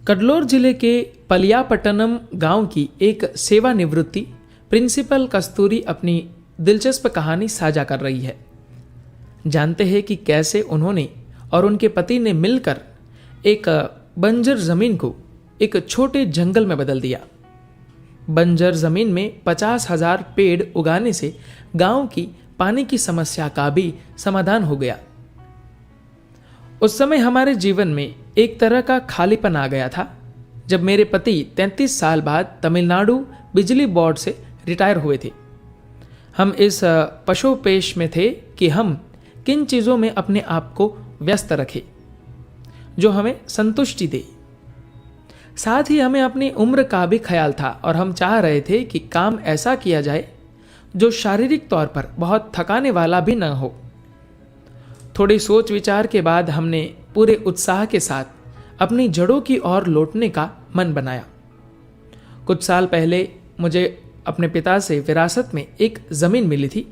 कड्डलोर जिले के पलियापट्टनम गांव की एक सेवानिवृत्ति प्रिंसिपल कस्तूरी अपनी दिलचस्प कहानी साझा कर रही है। जानते हैं कि कैसे उन्होंने और उनके पति ने मिलकर एक बंजर जमीन को एक छोटे जंगल में बदल दिया। बंजर जमीन में 50,000 पेड़ उगाने से गांव की पानी की समस्या का भी समाधान हो गया। उस समय हमारे जीवन में एक तरह का खालीपन आ गया था जब मेरे पति 33 साल बाद तमिलनाडु बिजली बोर्ड से रिटायर हुए थे। हम इस पशोपेश में थे कि हम किन चीज़ों में अपने आप को व्यस्त रखें जो हमें संतुष्टि दे। साथ ही हमें अपनी उम्र का भी ख्याल था और हम चाह रहे थे कि काम ऐसा किया जाए जो शारीरिक तौर पर बहुत थकाने वाला भी न हो। थोड़ी सोच विचार के बाद हमने पूरे उत्साह के साथ अपनी जड़ों की ओर लौटने का मन बनाया। कुछ साल पहले मुझे अपने पिता से विरासत में एक ज़मीन मिली थी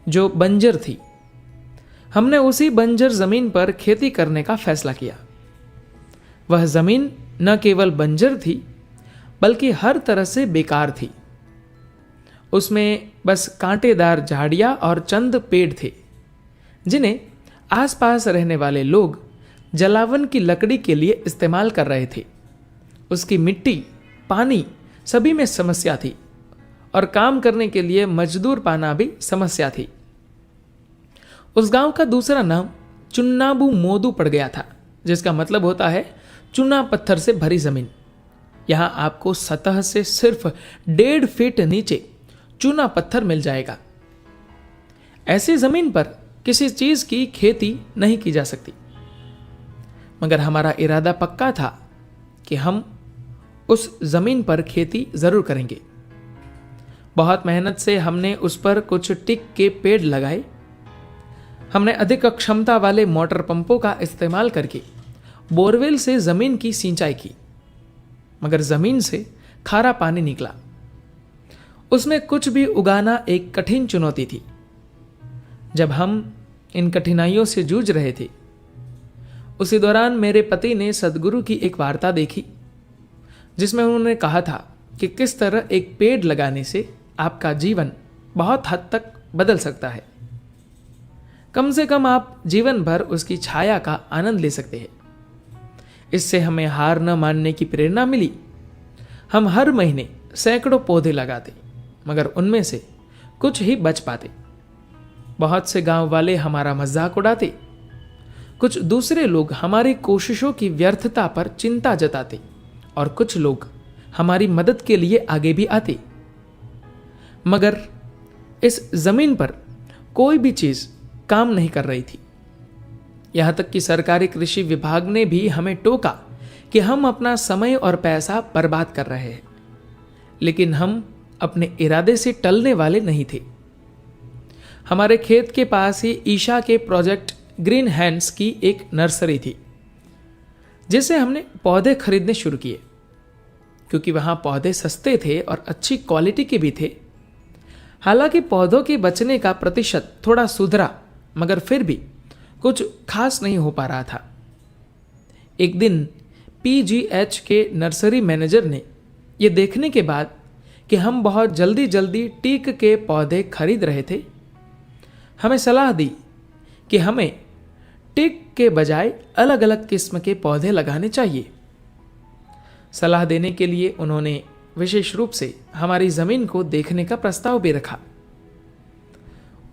जो बंजर थी। हमने उसी बंजर ज़मीन पर खेती करने का फैसला किया। वह ज़मीन न केवल बंजर थी बल्कि हर तरह से बेकार थी। उसमें बस कांटेदार झाड़ियाँ और चंद पेड़ थे जिन्हें आसपास रहने वाले लोग जलावन की लकड़ी के लिए इस्तेमाल कर रहे थे। उसकी मिट्टी, पानी सभी में समस्या थी और काम करने के लिए मजदूर पाना भी समस्या थी। उस गांव का दूसरा नाम चुन्नाबू मोदू पड़ गया था, जिसका मतलब होता है चूना पत्थर से भरी जमीन। यहां आपको सतह से सिर्फ 1.5 फीट नीचे चूना पत्थर मिल जाएगा। ऐसी जमीन पर किसी चीज की खेती नहीं की जा सकती, मगर हमारा इरादा पक्का था कि हम उस जमीन पर खेती जरूर करेंगे। बहुत मेहनत से हमने उस पर कुछ टिक के पेड़ लगाए। हमने अधिक क्षमता वाले मोटर पंपों का इस्तेमाल करके बोरवेल से जमीन की सिंचाई की, मगर जमीन से खारा पानी निकला। उसमें कुछ भी उगाना एक कठिन चुनौती थी। जब हम इन कठिनाइयों से जूझ रहे थे, उसी दौरान मेरे पति ने सदगुरु की एक वार्ता देखी जिसमें उन्होंने कहा था कि किस तरह एक पेड़ लगाने से आपका जीवन बहुत हद तक बदल सकता है। कम से कम आप जीवन भर उसकी छाया का आनंद ले सकते हैं। इससे हमें हार न मानने की प्रेरणा मिली। हम हर महीने सैकड़ों पौधे लगाते, मगर उनमें से कुछ ही बच पाते। बहुत से गांव वाले हमारा मजाक उड़ाते। कुछ दूसरे लोग हमारी कोशिशों की व्यर्थता पर चिंता जताते और कुछ लोग हमारी मदद के लिए आगे भी आते। मगर इस जमीन पर कोई भी चीज काम नहीं कर रही थी। यहां तक कि सरकारी कृषि विभाग ने भी हमें टोका कि हम अपना समय और पैसा बर्बाद कर रहे हैं, लेकिन हम अपने इरादे से टलने वाले नहीं थे। हमारे खेत के पास ही ईशा के प्रोजेक्ट ग्रीन हैंड्स की एक नर्सरी थी, जिसे हमने पौधे खरीदने शुरू किए। क्योंकि वहां पौधे सस्ते थे और अच्छी क्वालिटी के भी थे। हालांकि पौधों के बचने का प्रतिशत थोड़ा सुधरा, मगर फिर भी कुछ खास नहीं हो पा रहा था। एक दिन PGH के नर्सरी मैनेजर ने यह देखने के बाद कि हम बहुत जल्दी जल्दी टीक के पौधे खरीद रहे थे, हमें सलाह दी कि हमें टीक के बजाय अलग अलग किस्म के पौधे लगाने चाहिए। सलाह देने के लिए उन्होंने विशेष रूप से हमारी जमीन को देखने का प्रस्ताव भी रखा।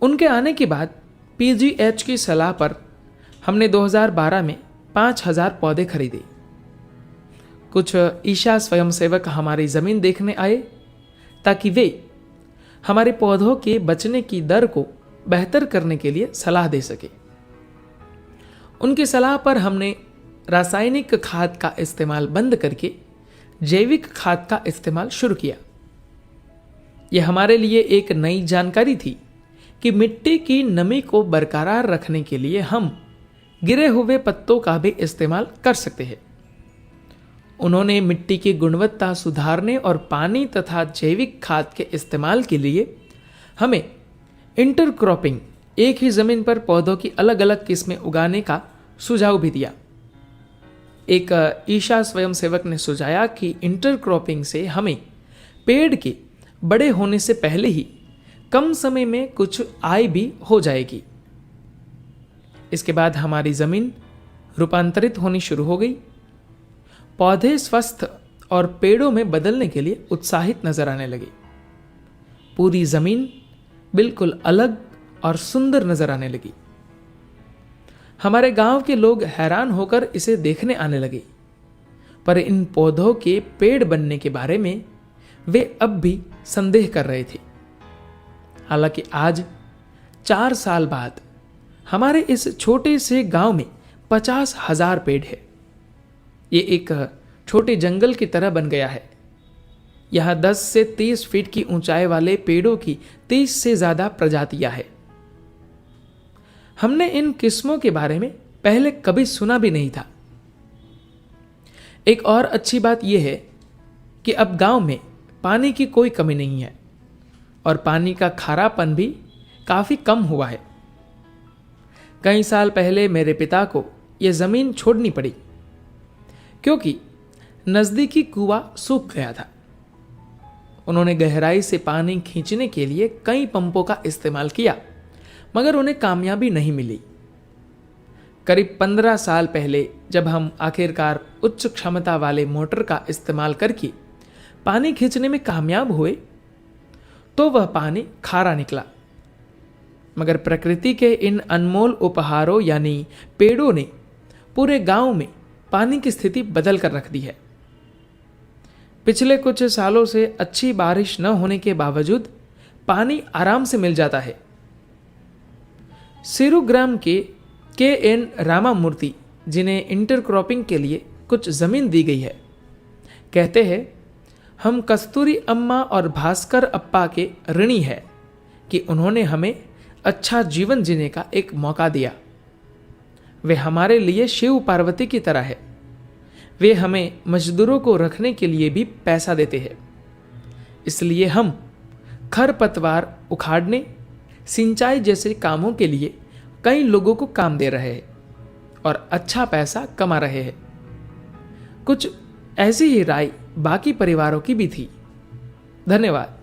उनके आने के बाद PGH की सलाह पर हमने 2012 में 5,000 पौधे खरीदे। कुछ ईशा स्वयंसेवक हमारी जमीन देखने आए ताकि वे हमारे पौधों के बचने की दर को बेहतर करने के लिए सलाह दे सके। उनकी सलाह पर हमने रासायनिक खाद का इस्तेमाल बंद करके जैविक खाद का इस्तेमाल शुरू किया। यह हमारे लिए एक नई जानकारी थी कि मिट्टी की नमी को बरकरार रखने के लिए हम गिरे हुए पत्तों का भी इस्तेमाल कर सकते हैं। उन्होंने मिट्टी की गुणवत्ता सुधारने और पानी तथा जैविक खाद के इस्तेमाल के लिए हमें इंटरक्रॉपिंग, एक ही जमीन पर पौधों की अलग अलग किस्में उगाने का सुझाव भी दिया। एक ईशा स्वयंसेवक ने सुझाया कि इंटरक्रॉपिंग से हमें पेड़ के बड़े होने से पहले ही कम समय में कुछ आय भी हो जाएगी। इसके बाद हमारी जमीन रूपांतरित होनी शुरू हो गई। पौधे स्वस्थ और पेड़ों में बदलने के लिए उत्साहित नजर आने लगे। पूरी जमीन बिल्कुल अलग और सुंदर नजर आने लगी। हमारे गांव के लोग हैरान होकर इसे देखने आने लगे, पर इन पौधों के पेड़ बनने के बारे में वे अब भी संदेह कर रहे थे। हालांकि आज 4 साल बाद हमारे इस छोटे से गांव में 50,000 पेड़ है। ये एक छोटे जंगल की तरह बन गया है। यहां 10 से 30 फीट की ऊंचाई वाले पेड़ों की 30 से ज्यादा प्रजातियां हैं। हमने इन किस्मों के बारे में पहले कभी सुना भी नहीं था। एक और अच्छी बात यह है कि अब गांव में पानी की कोई कमी नहीं है और पानी का खारापन भी काफी कम हुआ है। कई साल पहले मेरे पिता को यह जमीन छोड़नी पड़ी क्योंकि नजदीकी कुआं सूख गया था। उन्होंने गहराई से पानी खींचने के लिए कई पंपों का इस्तेमाल किया, मगर उन्हें कामयाबी नहीं मिली। करीब 15 साल पहले जब हम आखिरकार उच्च क्षमता वाले मोटर का इस्तेमाल करके पानी खींचने में कामयाब हुए तो वह पानी खारा निकला। मगर प्रकृति के इन अनमोल उपहारों यानी पेड़ों ने पूरे गांव में पानी की स्थिति बदल कर रख दी है। पिछले कुछ सालों से अच्छी बारिश न होने के बावजूद पानी आराम से मिल जाता है। सिरुग्राम के एन रामामूर्ति, जिन्हें इंटरक्रॉपिंग के लिए कुछ जमीन दी गई है, कहते हैं, हम कस्तूरी अम्मा और भास्कर अप्पा के ऋणी है कि उन्होंने हमें अच्छा जीवन जीने का एक मौका दिया। वे हमारे लिए शिव पार्वती की तरह है। वे हमें मजदूरों को रखने के लिए भी पैसा देते हैं। इसलिए हम खरपतवार उखाड़ने, सिंचाई जैसे कामों के लिए कई लोगों को काम दे रहे हैं और अच्छा पैसा कमा रहे हैं। कुछ ऐसी ही राय बाकी परिवारों की भी थी। धन्यवाद।